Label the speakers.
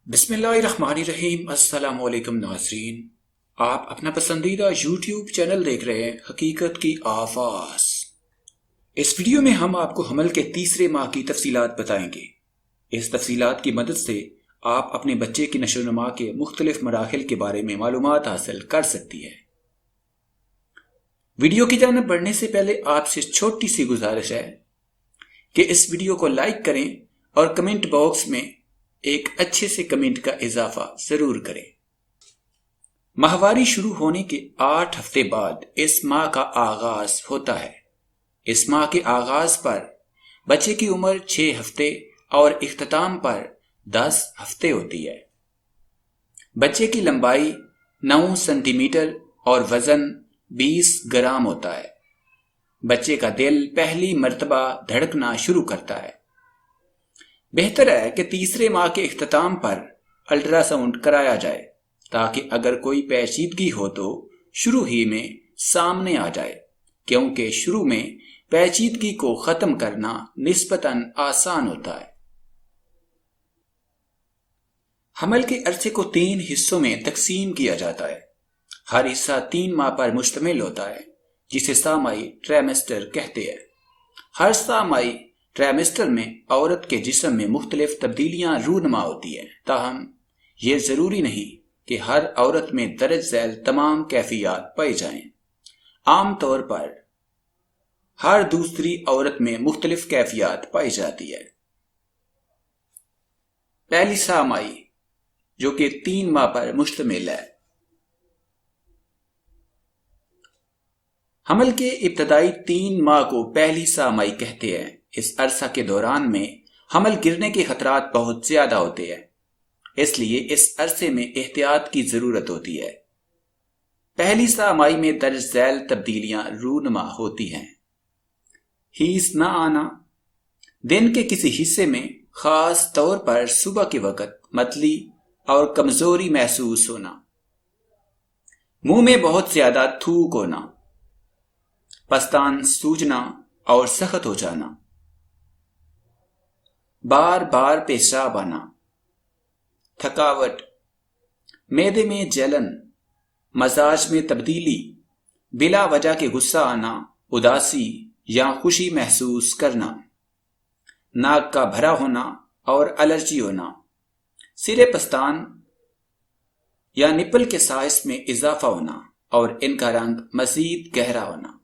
Speaker 1: بسم اللہ الرحمن الرحیم۔ السلام علیکم ناظرین، آپ اپنا پسندیدہ یوٹیوب چینل دیکھ رہے ہیں حقیقت کی آواز۔ اس ویڈیو میں ہم آپ کو حمل کے تیسرے ماہ کی تفصیلات بتائیں گے۔ اس تفصیلات کی مدد سے آپ اپنے بچے کی نشو و نما کے مختلف مراحل کے بارے میں معلومات حاصل کر سکتی ہیں۔ ویڈیو کی جانب بڑھنے سے پہلے آپ سے چھوٹی سی گزارش ہے کہ اس ویڈیو کو لائک کریں اور کمنٹ باکس میں ایک اچھے سے کمنٹ کا اضافہ ضرور کریں۔ ماہواری شروع ہونے کے 8 ہفتے بعد اس ماہ کا آغاز ہوتا ہے۔ اس ماہ کے آغاز پر بچے کی عمر 6 ہفتے اور اختتام پر 10 ہفتے ہوتی ہے۔ بچے کی لمبائی 9 سینٹی میٹر اور وزن 20 گرام ہوتا ہے۔ بچے کا دل پہلی مرتبہ دھڑکنا شروع کرتا ہے۔ بہتر ہے کہ تیسرے ماہ کے اختتام پر الٹرا ساؤنڈ کرایا جائے تاکہ اگر کوئی پیچیدگی ہو تو شروع ہی میں سامنے آ جائے، کیونکہ شروع میں پیچیدگی کو ختم کرنا نسبتاً آسان ہوتا ہے۔ حمل کے عرصے کو 3 حصوں میں تقسیم کیا جاتا ہے۔ ہر حصہ 3 ماہ پر مشتمل ہوتا ہے، جسے سامائی ٹرائمیسٹر کہتے ہیں۔ ہر سامائی ٹرائمیسٹر میں عورت کے جسم میں مختلف تبدیلیاں رونما ہوتی ہیں، تاہم یہ ضروری نہیں کہ ہر عورت میں درج ذیل تمام کیفیات پائی جائیں۔ عام طور پر ہر دوسری عورت میں مختلف کیفیات پائی جاتی ہے۔ پہلی سامائی جو کہ 3 ماہ پر مشتمل ہے۔ حمل کے ابتدائی 3 ماہ کو پہلی سامائی کہتے ہیں۔ اس عرصہ کے دوران میں حمل گرنے کے خطرات بہت زیادہ ہوتے ہیں، اس لیے اس عرصے میں احتیاط کی ضرورت ہوتی ہے۔ پہلی سامائی میں درج ذیل تبدیلیاں رونما ہوتی ہیں۔ ہیس نہ آنا، دن کے کسی حصے میں خاص طور پر صبح کے وقت متلی اور کمزوری محسوس ہونا، منہ میں بہت زیادہ تھوک ہونا، پستان سوجنا اور سخت ہو جانا، بار بار پیشاب آنا، تھکاوٹ، معدے میں جلن، مزاج میں تبدیلی، بلا وجہ کے غصہ آنا، اداسی یا خوشی محسوس کرنا، ناک کا بھرا ہونا اور الرجی ہونا، سرے پستان یا نپل کے سائز میں اضافہ ہونا اور ان کا رنگ مزید گہرا ہونا۔